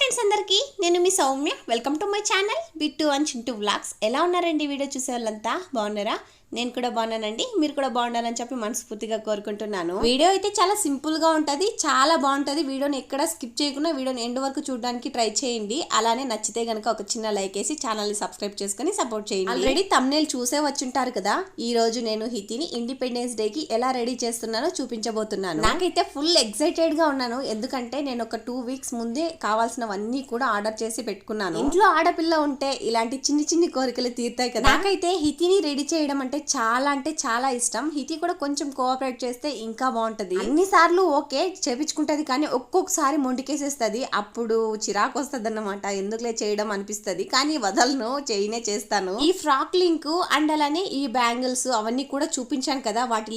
Friends అందరికీ నేను మీ Soumya welcome to my channel Bittu and Chintu vlogs. ఎలా ఉన్నారండి వీడియో చూసే వాళ్ళంతా? బాగున్నారా? నేను కూడా బాగున్నానండి. మీరు కూడా బాగుండాలని చెప్పి మనస్ఫూర్తిగా కోరుకుంటున్నాను. వీడియో అయితే చాలా సింపుల్ గా ఉంటది, చాలా బాగుంటది. వీడియోని ఎక్కడ స్కిప్ చేయకుండా వీడియోని ఎండ్ వరకు చూడడానికి ట్రై చేయండి. అలానే నచ్చితే గనుక ఒక చిన్న లైక్ వేసి ఛానల్ ని సబ్స్క్రైబ్ చేసుకుని సపోర్ట్ చేయండి. ఆల్రెడీ థంబ్నెయిల్ చూసే వచ్చుంటారు కదా. ఈ రోజు నేను హితిని ఇండిపెండెన్స్ డే కి ఎలా రెడీ చేస్తున్నానో చూపించబోతున్నాను. నాకైతే ఫుల్ ఎక్సైటెడ్ గా ఉన్నాను, ఎందుకంటే నేను ఒక 2 వీక్స్ ముందే కావాల్సినవన్నీ కూడా ఆర్డర్ చేసి పెట్టుకున్నాను. ఇంట్లో ఆడపిల్ల ఉంటే ఇలాంటి చిన్ని చిన్ని కోరికలు తీరుతాయి కదా. నాకైతే హితిని రెడీ చేయడం అంటే చాలా ఇష్టం. హితి కూడా కొంచెం కోఆపరేట్ చేస్తే ఇంకా బాగుంటది. అన్ని సార్లు ఓకే చేపించుకుంటది, కానీ ఒక్కొక్కసారి మొండికేసేస్తుంది. అప్పుడు చిరాకు వస్తుంది అన్నమాట. ఎందుకులే చేయడం అనిపిస్తుంది, కానీ వదలను, చేయనే చేస్తాను. ఈ ఫ్రాక్ లింక్ అండ్ అలానే ఈ బ్యాంగిల్స్ అవన్నీ కూడా చూపించాను కదా, వాటి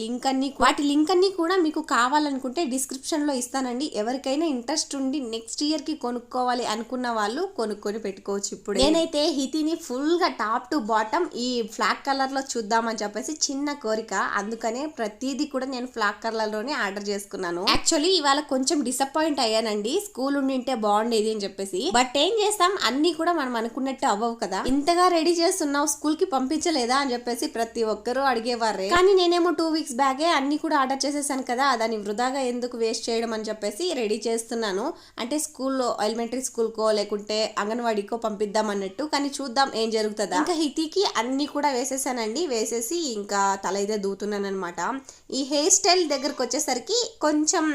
లింక్ అన్ని కూడా మీకు కావాలనుకుంటే డిస్క్రిప్షన్ లో ఇస్తానండి. ఎవరికైనా ఇంట్రెస్ట్ ఉండి నెక్స్ట్ ఇయర్ కి కొనుక్కోవాలి అనుకున్న వాళ్ళు కొనుక్కొని పెట్టుకోవచ్చు. ఇప్పుడు నేనైతే హితిని ఫుల్ గా టాప్ టు బాటమ్ ఈ ఫ్లాగ్ కలర్ లో చూద్దామని చెప్పేసి చిన్న కోరిక, అందుకనే ప్రతిదీ కూడా నేను ఫ్లాగ్ కలర్ లోనే ఆర్డర్ చేసుకున్నాను. యాక్చువల్లీ ఇవాళ కొంచెం డిసప్పాయింట్ అయ్యానండి, స్కూల్ ఉండింటే బాగుండేది అని చెప్పేసి. బట్ ఏం చేస్తాం, అన్ని కూడా మనం అనుకున్నట్టు అవ్వవు కదా. ఇంతగా రెడీ చేస్తున్నావు, స్కూల్ కి పంపించలేదా అని చెప్పేసి ప్రతి ఒక్కరూ అడిగేవారే. కానీ నేనేమో 2 వీక్స్ బ్యాగే అన్ని కూడా ఆర్డర్ చేసేసాను కదా, దాన్ని వృధాగా ఎందుకు వేస్ట్ చేయడం అని చెప్పేసి రెడీ చేస్తున్నాను. అంటే స్కూల్లో ఎలిమెంటరీ స్కూల్ కో లేకుంటే అంగన్వాడీకో పంపిద్దాం అన్నట్టు. కానీ చూద్దాం ఏం జరుగుతుందా. ఇంకా హితికి అన్ని కూడా వేసేసానండి. వేసేసి ఇంకా తల అయితే దూతున్నాను అనమాట. ఈ హెయిర్ స్టైల్ దగ్గరకు వచ్చేసరికి కొంచెం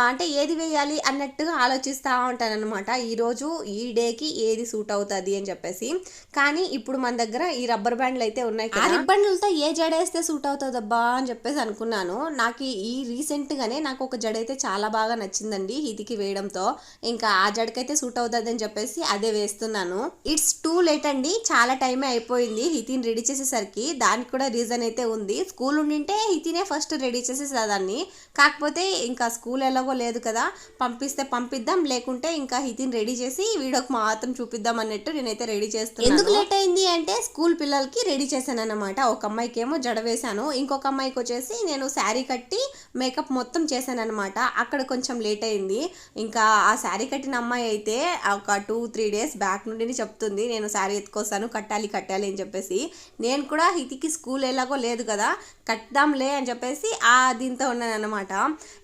అంటే ఏది వేయాలి అన్నట్టుగా ఆలోచిస్తూ ఉంటాను అనమాట. ఈరోజు ఈ డేకి ఏది సూట్ అవుతుంది అని చెప్పేసి. కానీ ఇప్పుడు మన దగ్గర ఈ రబ్బర్ బ్యాండ్లు అయితే ఉన్నాయి కదా, ఆ రిబ్బన్లతో ఏ జడ వేస్తే సూట్ అవుతుందబ్బా అని చెప్పేసి అనుకున్నాను. నాకు ఈ రీసెంట్ గానే నాకు ఒక జడ అయితే చాలా బాగా నచ్చిందండి హితికి వేయడంతో. ఇంకా ఆ జడకైతే సూట్ అవుతుంది అని చెప్పేసి అదే వేస్తున్నాను. ఇట్స్ టూ లేట్ అండి, చాలా టైమే అయిపోయింది హితిని రెడీ చేసేసరికి. దానికి కూడా రీజన్ అయితే ఉంది. స్కూల్ ఉండింటే హితినే ఫస్ట్ రెడీ చేసేసేదాన్ని, కాకపోతే ఇంకా స్కూల్ ఎలాగో లేదు కదా, పంపిస్తే పంపిద్దాం, లేకుంటే ఇంకా హితిని రెడీ చేసి వీడియోకి మాత్రం చూపిద్దాం అన్నట్టు నేనైతే రెడీ చేస్తున్నాను. ఎందుకు లేట్ అయింది అంటే స్కూల్ పిల్లలకి రెడీ చేశాను అనమాట. ఒక అమ్మాయికి ఏమో జడ వేశాను, ఇంకొక అమ్మాయికి వచ్చేసి నేను శారీ కట్టి మేకప్ మొత్తం చేశాను అనమాట. అక్కడ కొంచెం లేట్ అయింది. ఇంకా ఆ శారీ కట్టిన అమ్మాయి అయితే ఒక 2-3 డేస్ బ్యాక్ నుండి చెప్తుంది, నేను శారీ ఎత్తుకొస్తాను, కట్టాలి అని చెప్పేసి. నేను కూడా హితికి స్కూల్ ఎలాగో లేదు కదా, కట్దాంలే అని చెప్పేసి దీంతో ఉన్నాను అనమాట.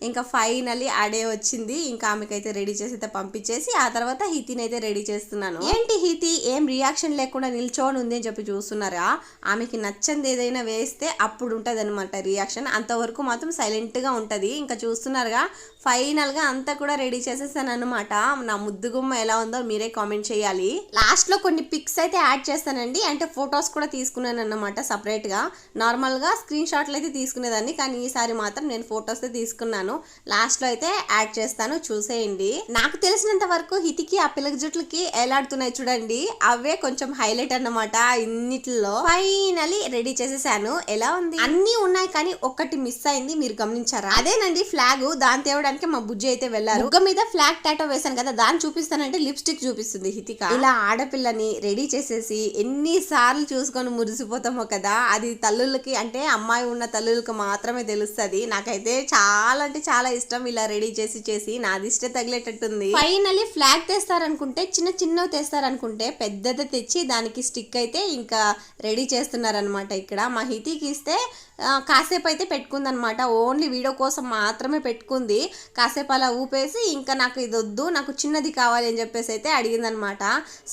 ఇంకా ఫైనల్లీ ఆ డే వచ్చింది. ఇంకా ఆమెకైతే రెడీ చేసి అయితే పంపించేసి ఆ తర్వాత హితిని అయితే రెడీ చేస్తున్నాను. ఏంటి హితి ఏం రియాక్షన్ లేకుండా నిల్చోని ఉంది అని చెప్పి చూస్తున్నారా? ఆమెకి నచ్చంది ఏదైనా వేస్తే అప్పుడు ఉంటుంది అనమాట రియాక్షన్, అంతవరకు మాత్రం సైలెంట్ గా ఉంటది. ఇంకా చూస్తున్నారుగా, ఫైనల్ గా అంతా కూడా రెడీ చేసేసాను అనమాట. నా ముద్దుగుమ్మ ఎలా ఉందో మీరే కామెంట్ చేయాలి. లాస్ట్ లో కొన్ని పిక్స్ అయితే యాడ్ చేస్తానండి, అంటే ఫొటోస్ కూడా తీసుకున్నాను అన్నమాట సపరేట్ గా. నార్మల్ గా స్క్రీన్ షాట్లు అయితే తీసుకునేదాన్ని, కానీ ఈసారి మాత్రం నేను ఫొటోస్ తీసుకున్నాను. లాస్ట్ లో అయితే యాడ్ చేస్తాను, చూసేయండి. నాకు తెలిసినంత వరకు హితికి ఆ పిల్లకి జుట్లకి ఎలాడుతున్నాయి చూడండి, అవే కొంచెం హైలైట్ అన్నమాట ఇన్నిట్లో. ఫైనలీ రెడీ చేసేసాను. ఎలా ఉంది? అన్ని ఉన్నాయి కానీ ఒక్కటి మిస్ అయింది, మీరు గమనించారా? అదేనండి ఫ్లాగ్. దాని తేవడానికి మా బుజ్జి అయితే వెళ్ళారు. బుగ్గ మీద ఫ్లాగ్ టాటో వేసాను కదా, దాన్ని చూపిస్తానంటే లిప్స్టిక్ చూపిస్తుంది హితిక. ఇలా ఆడపిల్లని రెడీ చేసేసి ఎన్ని సార్లు చూసుకొని మురిసిపోతామో కదా, అది తల్లులకి అంటే అమ్మాయి ఉన్న తల్లులకు మాత్రమే తెలుస్తుంది. నాకైతే చాలా అంటే చాలా ఇష్టం ఇలా రెడీ చేసి నా దిష్టే తగిలేటట్టుంది. ఫైనల్లీ ఫ్లాగ్ తెస్తారనుకుంటే చిన్నవి తెస్తారనుకుంటే పెద్దది తెచ్చి దానికి స్టిక్ అయితే ఇంకా రెడీ చేస్తున్నారనమాట. ఇక్కడ మా హితికి ఇస్తే కాసేపు అయితే పెట్టుకుందనమాట, ఓన్లీ వీడియో కోసం మాత్రమే పెట్టుకుంది. కాసేపు అలా ఊపేసి ఇంకా నాకు ఇది వద్దు, నాకు చిన్నది కావాలి అని చెప్పేసి అయితే అడిగిందనమాట.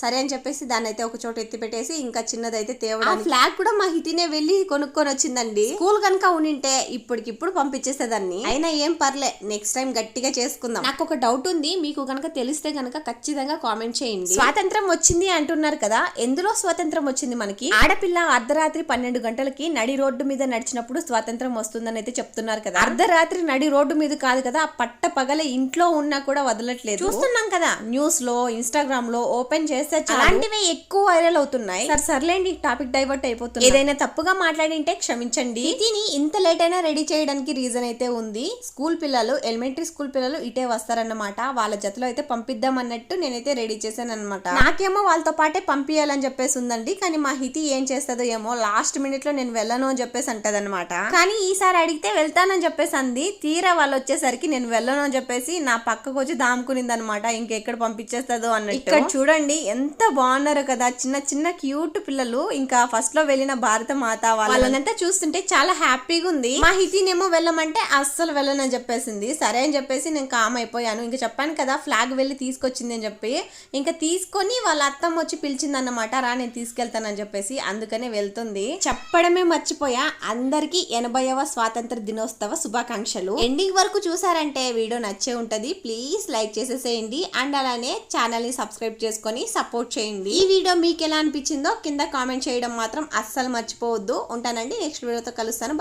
సరే అని చెప్పేసి దాన్ని అయితే ఒక చోట ఎత్తి పెట్టేసి ఇంకా చిన్నది అయితే తేవడం. ఫ్లాగ్ కూడా మా హితినే వెళ్ళి కొనుక్కొని వచ్చిందండి. స్కూల్ కనుక ఉండింటే ఇప్పటికిప్పుడు పంపించేసేదాన్ని. అయినా ఏం పర్లే, నెక్స్ట్ టైం గట్టిగా చేసుకుందాం. నాకు ఒక డౌట్ ఉంది, మీకు కనుక తెలిస్తే కనుక ఖచ్చితంగా కామెంట్ చేయండి. స్వాతంత్రం వచ్చింది అంటున్నారు కదా, ఎందులో స్వాతంత్రం వచ్చింది మనకి? ఆడపిల్ల అర్ధరాత్రి 12 గంటలకి నడి రోడ్డు మీద నడిచినప్పుడు స్వాతంత్రం వస్తుందని అయితే చెప్తున్నారు కదా. అర్ధరాత్రి నడి రోడ్డు మీద కాదు కదా, పట్ట పగల ఇంట్లో ఉన్నా కూడా వదలట్లేదు. చూస్తున్నాం కదా న్యూస్ లో, ఇన్స్టాగ్రామ్ లో ఓపెన్ చేస్తే అలాంటివి ఎక్కువ వైరల్ అవుతున్నాయి. సర్లేండి, టాపిక్ డైవర్ట్ అయిపోతుంది. ఏదైనా తప్పుగా మాట్లాడింటే క్షమించండి. హితిని ఇంత లేట్ అయినా రెడీ చేయడానికి రీజన్ అయితే ఉంది. స్కూల్ పిల్లలు, ఎలిమెంటరీ స్కూల్ పిల్లలు ఇటే వస్తారన్నమాట. వాళ్ళ జతలో అయితే పంపిద్దాం అన్నట్టు నేనైతే రెడీ చేశాను అనమాట. నాకేమో వాళ్ళతో పాటే పంపించాలని చెప్పేసి ఉందండి. కానీ మా హితి ఏం చేస్తుందో ఏమో, లాస్ట్ మినిట్ లో నేను వెళ్ళను అని చెప్పేసి అంటది అనమాట. కానీ ఈసారి అడిగితే వెళ్తానని చెప్పేసి అంది. తీరా వాళ్ళు వచ్చేసరికి నేను వెళ్ళను అని చెప్పేసి నా పక్కకు వచ్చి దాముకునింది అనమాట. ఇంకెక్కడ పంపించేస్తుందో అన్నట్టు. ఇక్కడ చూడండి ఎంత బాగున్నారు కదా, చిన్న చిన్న క్యూట్ పిల్లలు. ఇంకా ఫస్ట్ లో వెళ్ళిన భారత మాత వాళ్ళనంతా చూస్తుంటే చాలా హ్యాపీగా ఉంది. మా హితినేమో వెళ్ళమంటే అస్సలు వెళ్ళనని చెప్పేసింది. సరే అని చెప్పేసి నేను కామ్ అయిపోయాను. ఇంకా చెప్పాను కదా ఫ్లాగ్ వెళ్ళి తీసుకొచ్చింది అని చెప్పి, ఇంకా తీసుకొని వాళ్ళ అత్తమ్మ వచ్చి పిలిచింది అన్నమాట, రా నేను తీసుకెళ్తానని చెప్పేసి. అందుకనే వెళ్తుంది. చెప్పడమే మర్చిపోయా, అందరికి 80వ స్వాతంత్ర దినోత్సవ శుభాకాంక్షలు. ఎండింగ్ వరకు చూసారంటే వీడియో నచ్చే ఉంటది. ప్లీజ్ లైక్ చేసేసేయండి అండ్ అలానే ఛానల్ ని సబ్స్క్రైబ్ చేసుకొని సపోర్ట్ చేయండి. ఈ వీడియో మీకు ఎలా అనిపించిందో కింద కామెంట్ చేయడం మాత్రం అస్సలు మర్చిపోవద్దు. ఉంటానండి, నెక్స్ట్ వీడియోతో కలుస్తాను.